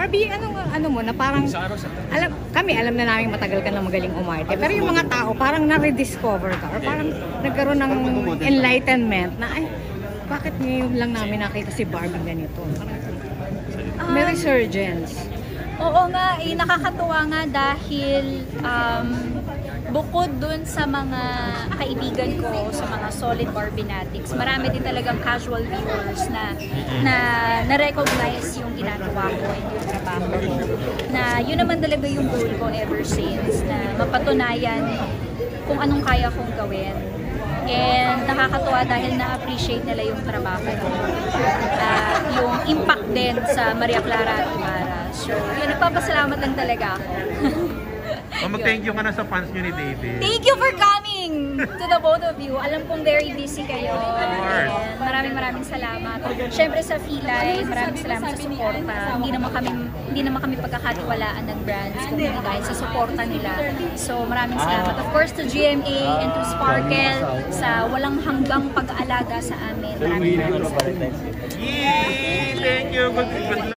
Barbie, ano mo, na parang, alam na namin matagal ka na magaling umarte, pero yung mga tao, parang na-rediscover ka, or parang nagkaroon ng enlightenment na, ay, bakit ngayon lang namin nakita si Barbie ganito? May resurgence. Oo nga, nakakatuwa nga dahil bukod dun sa mga kaibigan ko, sa mga solid Barbinatics, marami din talagang casual viewers na recognize yung ginagawa ko and yung trabaho ko. Na yun naman talaga yung goal ko ever since, na mapatunayan kung anong kaya kong gawin. And nakakatuwa dahil na-appreciate nila yung trabaho ko. Yung impact din sa Maria Clara at Ibarra. So, yun, nagpapasalamat lang talaga ako. Mag-thank you ka na sa fans nyo ni David. Thank you for coming to the both of you. Alam kong very busy kayo. And maraming salamat. Siyempre sa Filay, maraming salamat sa suporta. Hindi naman kami pagkakatiwalaan ng brands kung hindi dahil sa suporta nila. So maraming salamat. Of course to GMA and to Sparkle sa walang hanggang pag-aalaga sa amin. Maraming salamat. Yay! Thank you. Good